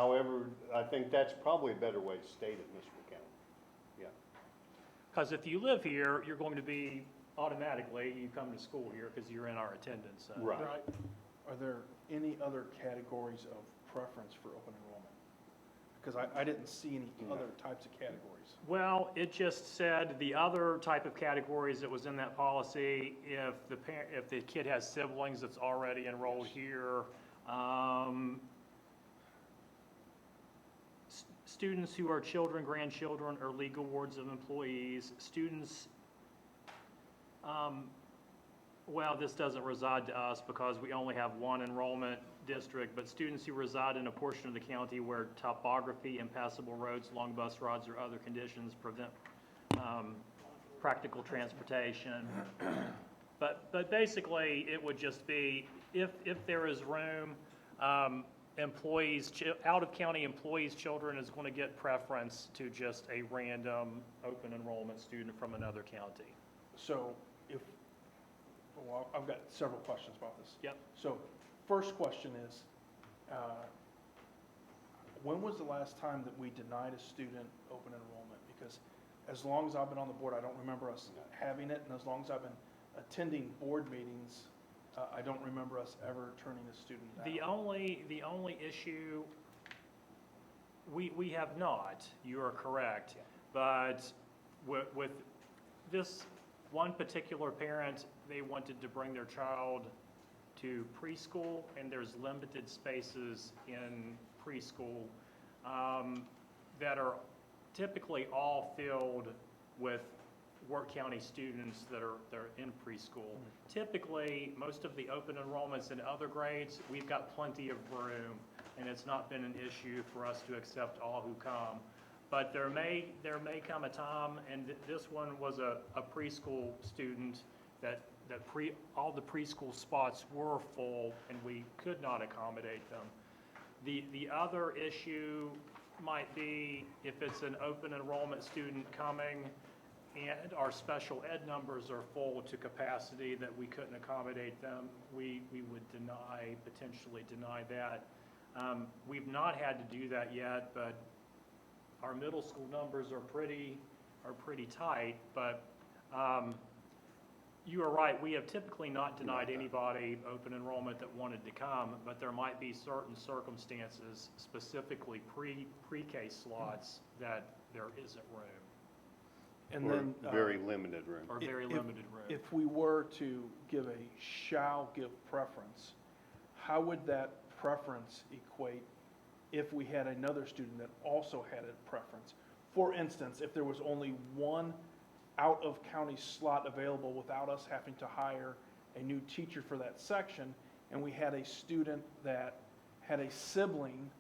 However, I think that's probably a better way to state it, Mr. McCown. Yeah. Because if you live here, you're going to be automatically, you come to school here because you're in our attendance zone. Right. Are there any other categories of preference for open enrollment? Because I didn't see any other types of categories. Well, it just said the other type of categories that was in that policy, if the kid has siblings that's already enrolled here, students who are children, grandchildren, or legal wards of employees, students, well, this doesn't reside to us because we only have one enrollment district, but students who reside in a portion of the county where topography, impassable roads, long bus routes, or other conditions prevent practical transportation. But basically, it would just be, if there is room, employees, out-of-county employees' children is going to get preference to just a random open enrollment student from another county. So well, I've got several questions about this. Yep. So first question is, when was the last time that we denied a student open enrollment? Because as long as I've been on the board, I don't remember us having it, and as long as I've been attending board meetings, I don't remember us ever turning a student down. The only issue, we have not, you are correct, but with this one particular parent, they wanted to bring their child to preschool, and there's limited spaces in preschool that are typically all filled with Work County students that are in preschool. Typically, most of the open enrollments in other grades, we've got plenty of room, and it's not been an issue for us to accept all who come. But there may come a time, and this one was a preschool student that all the preschool spots were full, and we could not accommodate them. The other issue might be if it's an open enrollment student coming and our special ed numbers are full to capacity that we couldn't accommodate them, we would potentially deny that. We've not had to do that yet, but our middle school numbers are pretty tight, but you are right, we have typically not denied anybody open enrollment that wanted to come, but there might be certain circumstances, specifically pre-K slots, that there isn't room. And Or then very limited room. Or very limited room. if we were to give a shall give preference, how would that preference equate if we had another student that also had a preference? For instance, if there was only one out-of-county slot available without us having to hire a new teacher for that section, and we had a student that had a sibling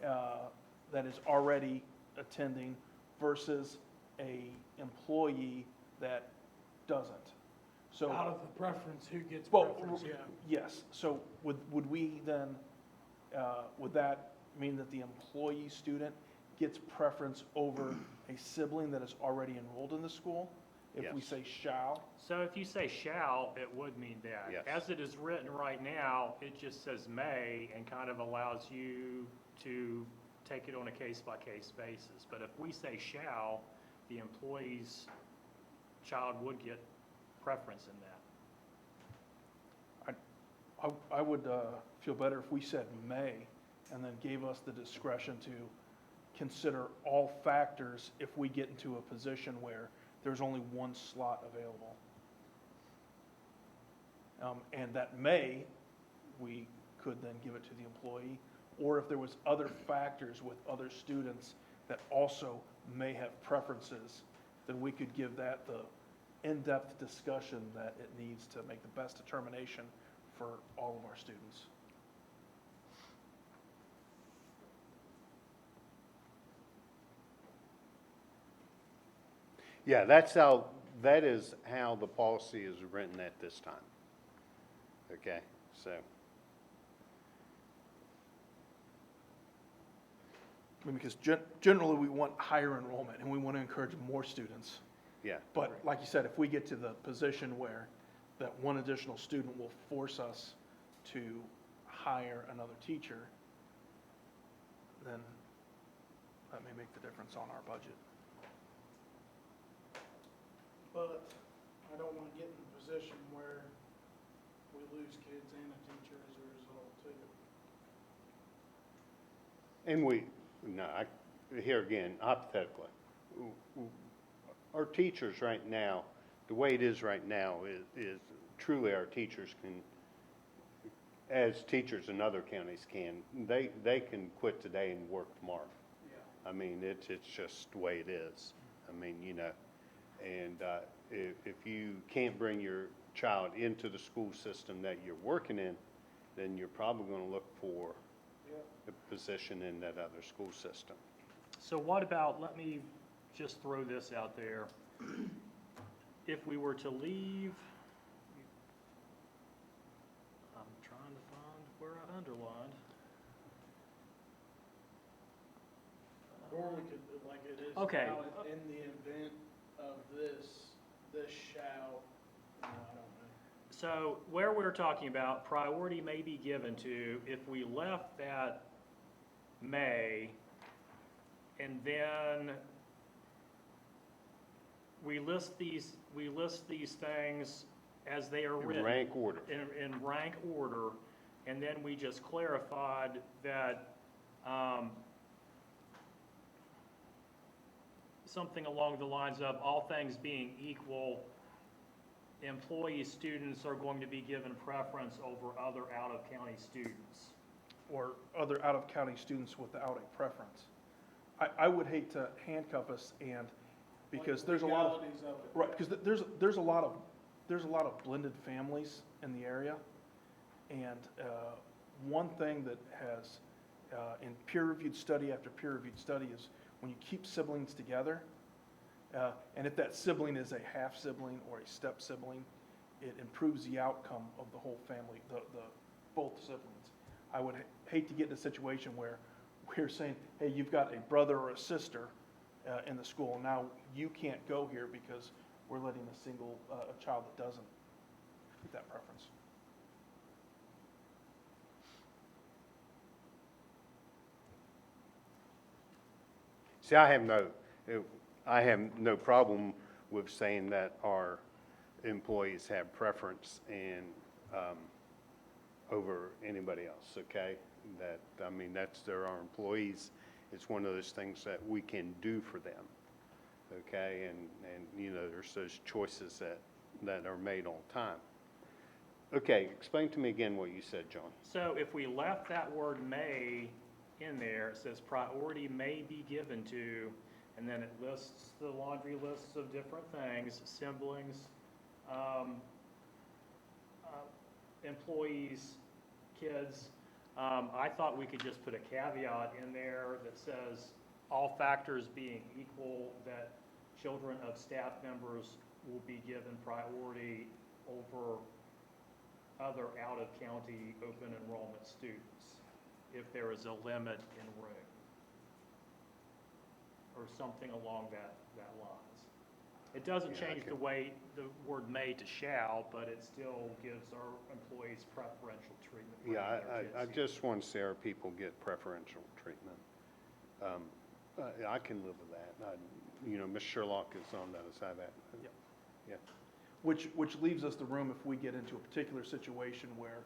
that is already attending versus a employee that doesn't. So Out of the preference, who gets well, preference, yeah. yes, so would we then, would that mean that the employee student gets preference over a sibling that is already enrolled in the school? If we Yes. say shall? So if you say shall, it would mean that. Yes. As it is written right now, it just says may and kind of allows you to take it on a case-by-case basis. But if we say shall, the employee's child would get preference in that. I would feel better if we said may and then gave us the discretion to consider all factors if we get into a position where there's only one slot available. And that may, we could then give it to the employee, or if there was other factors with other students that also may have preferences, then we could give that the in-depth discussion that it needs to make the best determination for all of our students. Yeah, that is how the policy is written at this time. Okay, so, I mean, because generally we want higher enrollment and we want to encourage more students. yeah. But like you said, if we get to the position where that one additional student will force us to hire another teacher, then that may make the difference on our budget. But I don't want to get in a position where we lose kids and a teacher as a result too. And here again, hypothetically, our teachers right now, the way it is right now is truly our teachers can, as teachers in other counties can, they can quit today and work tomorrow. Yeah. I mean, it's just the way it is. I mean, and if you can't bring your child into the school system that you're working in, then you're probably going to look for a position in that other school system. So what about, let me just throw this out there. If we were to leave, I'm trying to find where I underlined. Or we could, like it is Okay. now, in the event of this shall, I don't know. So where we're talking about, priority may be given to, if we left that may, and then we list these things as they are In written. rank order. In rank order, and then we just clarified that, something along the lines of, all things being equal, employee students are going to be given preference over other out-of-county students. Or other out-of-county students without a preference. I would hate to handcuff us because Like there's a lot of, legalities of it. right, because there's a lot of blended families in the area. And one thing that has, in peer-reviewed study after peer-reviewed study, is when you keep siblings together, and if that sibling is a half-sibling or a step-sibling, it improves the outcome of the whole family, both siblings. I would hate to get in a situation where we're saying, hey, you've got a brother or a sister in the school, and now you can't go here because we're letting a child that doesn't get that preference. See, I have no problem with saying that our employees have preference and, over anybody else, okay? They're our employees. It's one of those things that we can do for them, okay? And there's those choices that are made all the time. Okay, explain to me again what you said, John. So if we left that word may in there, it says priority may be given to, and then it lists the laundry lists of different things, siblings, employees, kids. I thought we could just put a caveat in there that says, all factors being equal, that children of staff members will be given priority over other out-of-county open enrollment students, if there is a limit in room, or something along that lines. It doesn't Yeah, change the way the word may to shall, but it still gives our employees preferential treatment. for Yeah, their I kids. just want to see our people get preferential treatment. I can live with that. Ms. Sherlock is on the other side of that. Yep. Yeah. Which leaves us the room if we get into a particular situation where,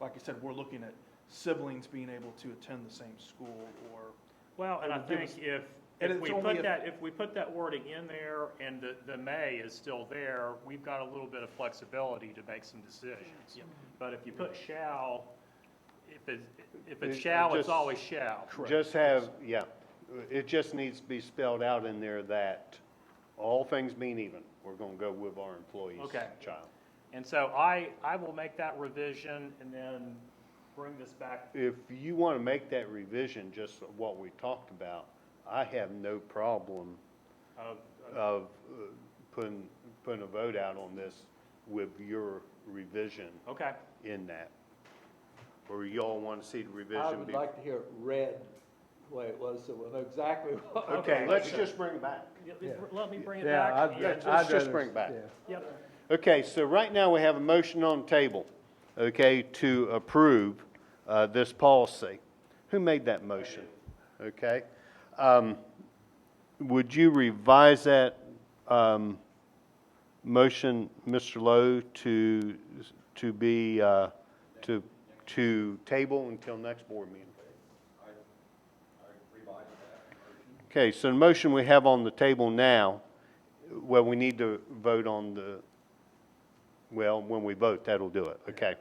like I said, we're looking at siblings being able to attend the same school, or Well, and it I would give think us- if and we it's only put if- if we put that wording in there and the may is still there, we've got a little bit of flexibility to make some decisions. But if you put shall, if it's It- shall, it's just- always shall. Correct. Just it just needs to be spelled out in there that all things being even, we're going to go with our employee's Okay. child. And so I will make that revision and then bring this back. If you want to make that revision, just what we talked about, I have no problem of putting a vote out on this with your revision Okay, in that. Or y'all want to see the revision? I would like to hear it read the way it was, so we'll know exactly what. Okay, let's just bring it back. let me bring it Yeah, back. Let's just bring it back. Yep. Okay, so right now we have a motion on the table, okay, to approve this policy. Who made that motion? Okay. Would you revise that motion, Mr. Lowe, to be, to table until next board meeting? Okay, so the motion we have on the table now, well, we need to vote on the, well, when we vote, that'll do it, okay.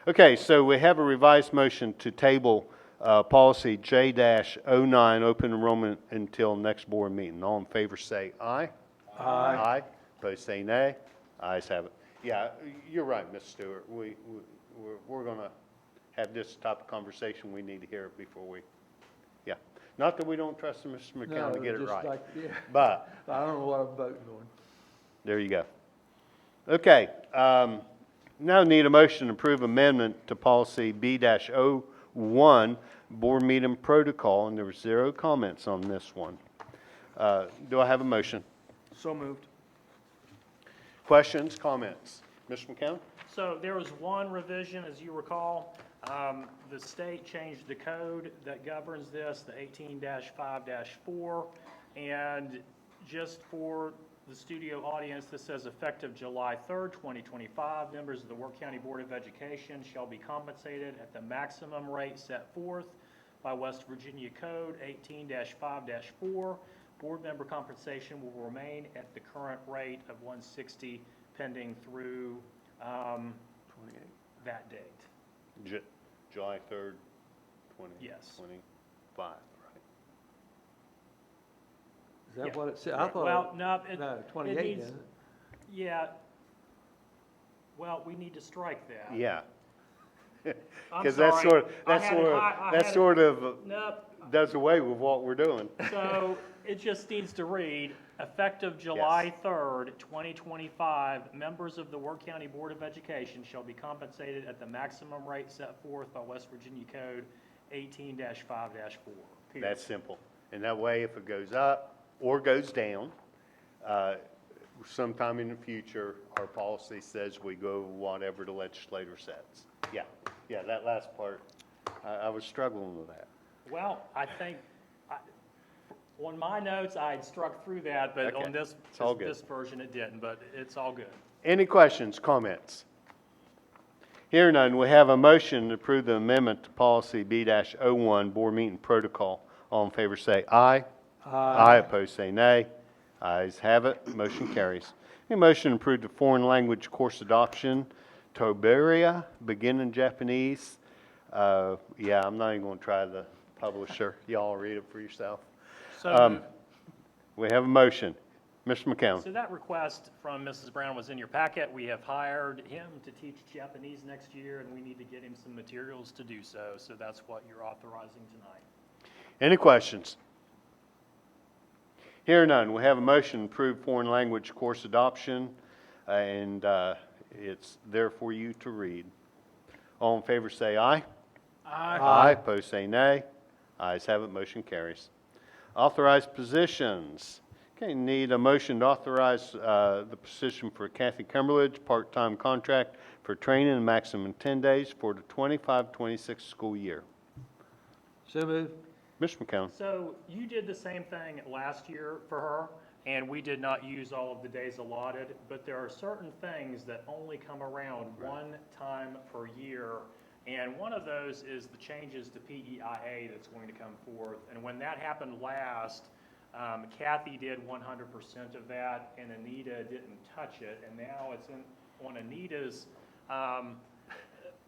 Okay, so we have a revised motion to table policy J-09, open enrollment until next board meeting. All in favor say aye. Aye. Aye. Opposed say nay. Ayes have it. Yeah, you're right, Ms. Stewart. We're going to have this type of conversation. We need to hear it before we, yeah. Not that we don't trust Mr. McCown to No, get it just right, like- yeah. but I don't know what I'm voting on. there you go. Okay, now need a motion to approve amendment to policy B-01, board meeting protocol, and there were 0 comments on this one. Do I have a motion? So moved. Questions, comments? Mr. McCown? So there was one revision, as you recall. The state changed the code that governs this, the 18-5-4. And just for the studio audience, this says effective July 3rd, 2025, members of the Work County Board of Education shall be compensated at the maximum rate set forth by West Virginia Code 18-5-4. Board member compensation will remain at the current rate of $160 pending through that date. July 3rd, 2025, Yes. right? Is that Yeah. what it said? I thought, Well, no, no, it 28, needs, isn't it? yeah. Well, we need to strike that. Yeah. I'm Because that's sorry. that sort of Nope. does away with what we're doing. So it just needs to read, effective July 3rd, 2025, members of the Work County Board of Education shall be compensated at the maximum rate set forth by West Virginia Code 18-5-4. That's simple. And that way, if it goes up or goes down, sometime in the future, our policy says we go whatever the legislator says. Yeah, that last part, I was struggling with that. Well, I think, on my notes, I had struck through that, but Okay. on this, It's all good. this version it didn't, but it's all good. Any questions, comments? Hearing none, we have a motion to approve the amendment to policy B-01, board meeting protocol. All in favor say aye. Aye. Opposed say nay. Ayes have it. Motion carries. A motion to approve the foreign language course adoption, Toberia, beginning Japanese. Yeah, I'm not even going to try the publisher. Y'all read it for yourself. So, We have a motion. Mr. McCown. so that request from Mrs. Brown was in your packet. We have hired him to teach Japanese next year, and we need to get him some materials to do so. So that's what you're authorizing tonight. Any questions? Hearing none, we have a motion to approve foreign language course adoption, and it's there for you to read. All in favor say aye. Aye. Opposed say nay. Ayes have it, motion carries. Authorized positions. Okay, need a motion to authorize the position for Kathy Cumberledge, part-time contract for training, maximum 10 days for the 25-26 school year. So moved. Mr. McCown. So you did the same thing last year for her, and we did not use all of the days allotted, but there are certain things that only come around one time per year. And one of those is the changes to PEIA that's going to come forth. And when that happened last, Kathy did 100% of that, and Anita didn't touch it. And now it's on Anita's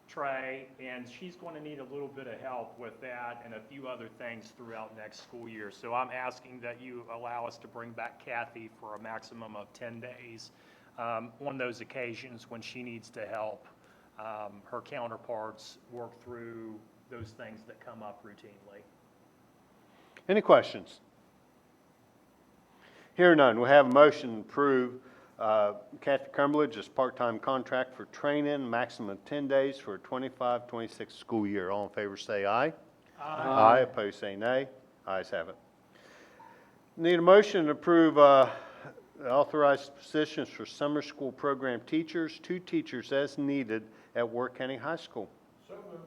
tray, and she's going to need a little bit of help with that and a few other things throughout next school year. So I'm asking that you allow us to bring back Kathy for a maximum of 10 days on those occasions when she needs to help her counterparts work through those things that come up routinely. Any questions? Hearing none, we have a motion to approve Kathy Cumberledge as part-time contract for training, maximum of 10 days for a 25-26 school year. All in favor say aye. Aye. Opposed say nay. Ayes have it. Need a motion to approve authorized positions for summer school program teachers, 2 teachers as needed at Work County High School. So moved.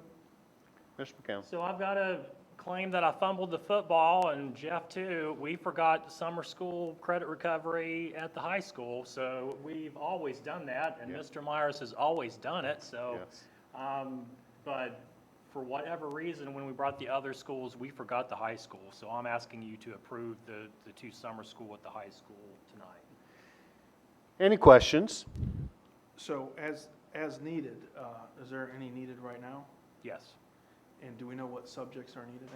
Mr. McCown. So I've got a claim that I fumbled the football, and Jeff too. We forgot summer school credit recovery at the high school, so we've always done that, and Yeah. Mr. Myers has always done it, so. Yes. But for whatever reason, when we brought the other schools, we forgot the high school. So I'm asking you to approve the two summer school at the high school tonight. Any questions? So as needed, is there any needed right now? Yes. And do we know what subjects are needed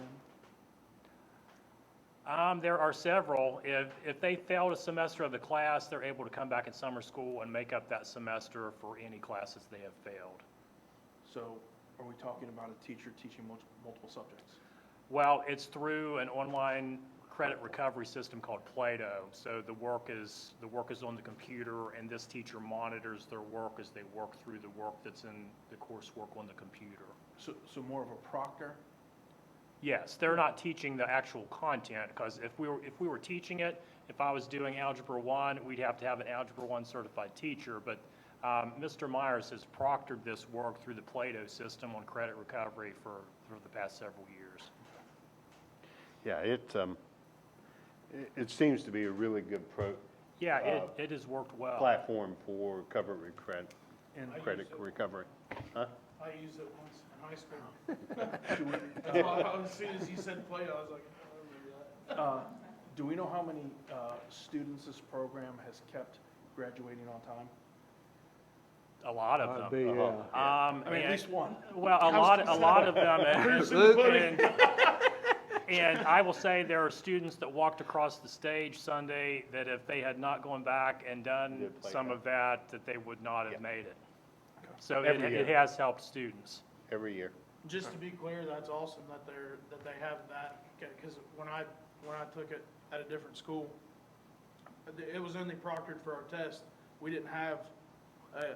in? There are several. If they failed a semester of the class, they're able to come back in summer school and make up that semester for any classes they have failed. So are we talking about a teacher teaching multiple subjects? Well, it's through an online credit recovery system called Plato. So the work is on the computer, and this teacher monitors their work as they work through the work that's in the coursework on the computer. So more of a proctor? Yes, they're not teaching the actual content, because if we were teaching it, if I was doing Algebra 1, we'd have to have an Algebra 1 certified teacher, but Mr. Myers has proctored this work through the Plato system on credit recovery for the past several years. Yeah, it seems to be a really good Yeah, it has worked well. platform for recovery credit, And credit recovery. Huh? I used it once in high school. That's why as soon as you said play, I was like, oh, I remember that. do we know how many students this program has kept graduating on time? A lot of I'd them. be, yeah. I mean, at And- least one. Well, a lot of them, and I will say there are students that walked across the stage Sunday that if they had not gone back and done Did play some that. of that they would not have Yeah. made it. So Every year. it has helped students. Every year. Just to be clear, that's awesome that they have that, because when I took it at a different school, it was only proctored for our test. We didn't have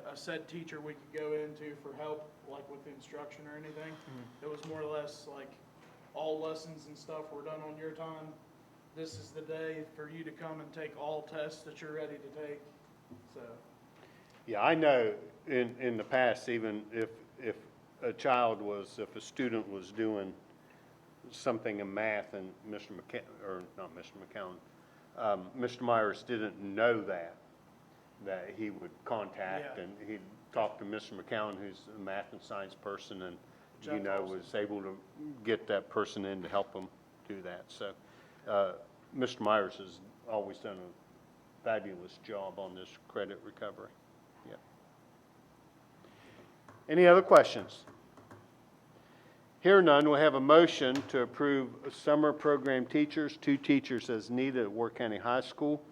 a said teacher we could go into for help, like with instruction or anything. It was more or less like all lessons and stuff were done on your time. This is the day for you to come and take all tests that you're ready to take, so. Yeah, I know in the past, even if a student was doing something in math and Mr. Myers didn't know that he would contact Yeah. and he'd talk to Mr. McCown, who's a math and science person, and, Jeff Olson. was able to get that person in to help him do that. So, Mr. Myers has always done a fabulous job on this credit recovery. Yeah. Any other questions? Here none, we have a motion to approve summer program teachers, 2 teachers as needed at Worth County High School.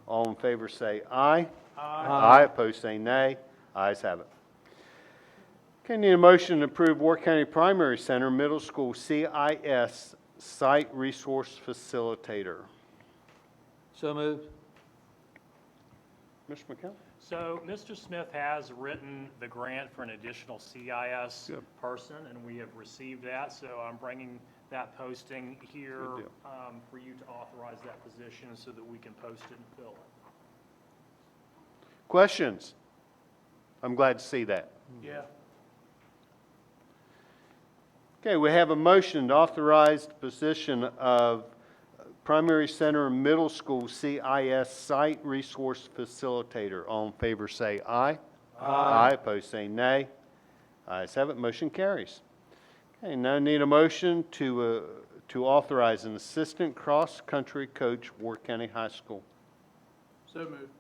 All in favor say aye. Aye. Opposed say nay. Ayes have it. Okay, need a motion to approve Worth County Primary Center Middle School CIS Site Resource Facilitator. So moved. Mr. McCown? So Mr. Smith has written the grant for an additional CIS Good. person, and we have received that. So I'm bringing that posting here Good deal. for you to authorize that position so that we can post it and fill it. Questions? I'm glad to see that. Yeah. Okay, we have a motion to authorize the position of Primary Center Middle School CIS Site Resource Facilitator. All in favor say aye. Aye. Opposed say nay. Ayes have it, motion carries. Okay, now need a motion to authorize an assistant cross-country coach, Worth County High School. So moved.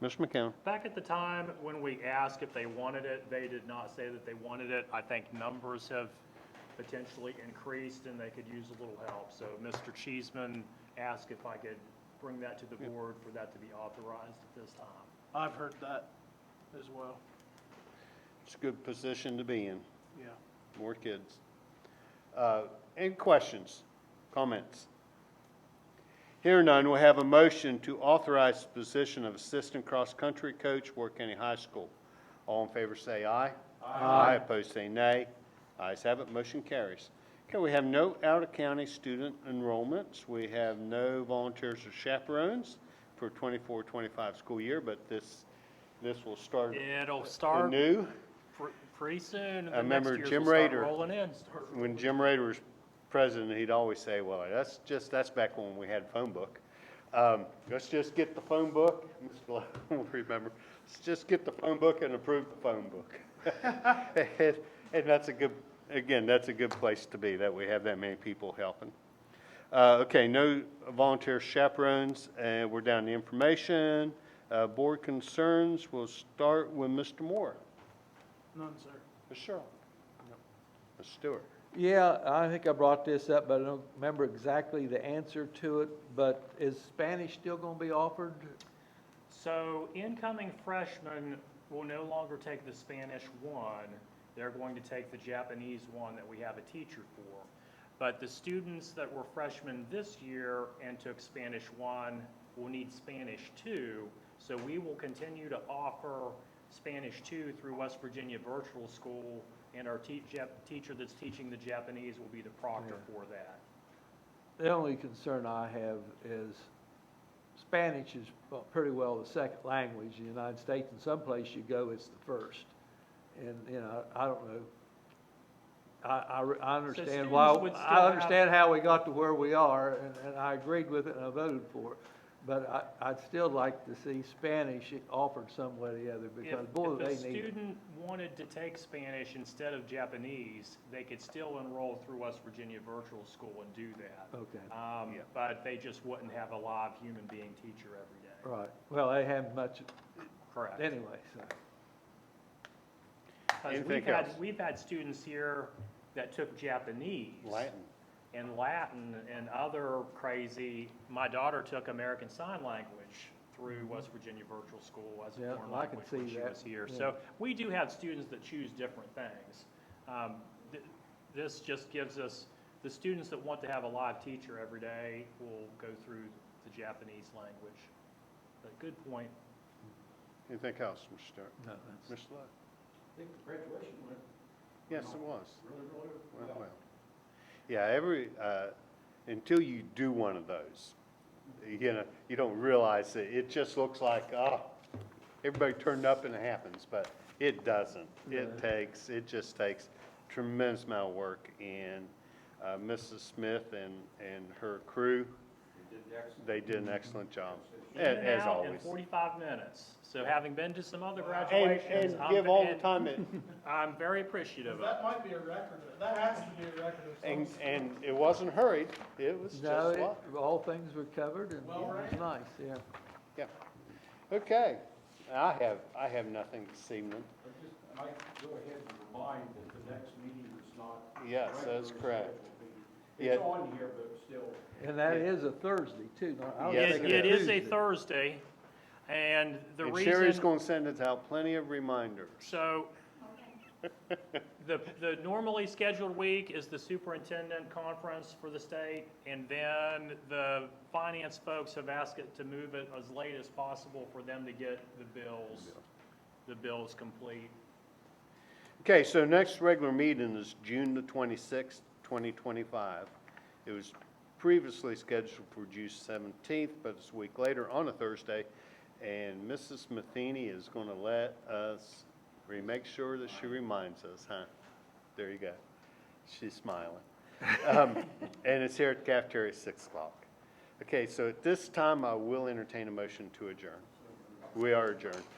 Mr. McCown? Back at the time when we asked if they wanted it, they did not say that they wanted it. I think numbers have potentially increased and they could use a little help. So Mr. Cheeseman asked if I could bring that to the board for that to be authorized at this time. I've heard that as well. It's a good position to be in. Yeah. More kids. Any questions, comments? Here none, we'll have a motion to authorize the position of Assistant Cross-Country Coach, Worth County High School. All in favor say aye. Aye. Opposed say nay. Ayes have it, motion carries. Okay, we have no out-of-county student enrollments. We have no volunteers or chaperones for 24-25 school year, but this will start It'll start anew. pretty soon. I remember The next years Jim will start Rader. rolling in. When Jim Rader was president, he'd always say, well, that's back when we had a phone book. Let's just get the phone book, Mr. Lowe will remember, let's just get the phone book and approve the phone book. And that's a good place to be, that we have that many people helping. Okay, no volunteer chaperones, and we're down to information. Board concerns, we'll start with Mr. Moore. None, sir. Ms. Sherrill? Ms. Stewart? Yeah, I think I brought this up, but I don't remember exactly the answer to it, but is Spanish still gonna be offered? So incoming freshmen will no longer take the Spanish 1. They're going to take the Japanese 1 that we have a teacher for. But the students that were freshmen this year and took Spanish 1 will need Spanish 2. So we will continue to offer Spanish 2 through West Virginia Virtual School, and our teacher that's teaching the Japanese will be the proctor for that. The only concern I have is Spanish is pretty well the second language in the United States. In some place you go, it's the first. And, you know, I don't know. I understand students why, would still I understand have- how we got to where we are, and I agreed with it and I voted for it. But I'd still like to see Spanish offered some way or the other, because boy, If they a need it. student wanted to take Spanish instead of Japanese, they could still enroll through West Virginia Virtual School and do that. Okay, Yeah. But they just wouldn't have a live human being teacher every day. right. Well, they haven't much Correct. anyway, so. 'Cause Anything else? we've had students here that took Japanese. Latin. And Latin and other crazy, my daughter took American Sign Language through West Virginia Virtual School as a Yeah, foreign I can language when see she that, was here. yeah. So we do have students that choose different things. This just gives us, the students that want to have a live teacher every day will go through the Japanese language. But good point. Anything else, Mr. Stewart? No, that's. Mr. Lowe? I think the graduation went Yes, it was. really, really well. Well. Yeah, until you do one of those, you know, you don't realize it. It just looks like, everybody turned up and it happens, but it doesn't. It just takes tremendous amount of work, and Mrs. Smith and her crew, they did an excellent job, In and as out in always. 45 minutes. So having been to some other And graduations, give all the time I'm very appreciative of it. That might be a record, that has to be a record of some and, sort. and it wasn't hurried. It was No, just what. all things were covered and it Well was ran. nice, yeah. Yeah. Okay. I have nothing this evening. But just, might go ahead and remind that the next meeting is not. Yes, that's regular correct. scheduled Yeah. meeting. It's on here, but still. And that is a Thursday too. no, I was Yes, thinking It is a Tuesday. Thursday, and the And Sherry's reason, gonna send us out plenty of reminders. so, the normally scheduled week is the superintendent conference for the state, and then the finance folks have asked it to move it as late as possible for them to get the bills complete. Okay, so next regular meeting is June the 26th, 2025. It was previously scheduled for June 17th, but it's a week later on a Thursday. And Mrs. Matheny is going to let us, make sure that she reminds us, huh? There you go. She's smiling. And it's here at the cafeteria at 6 o'clock. Okay, so at this time, I will entertain a motion to adjourn. We are adjourned.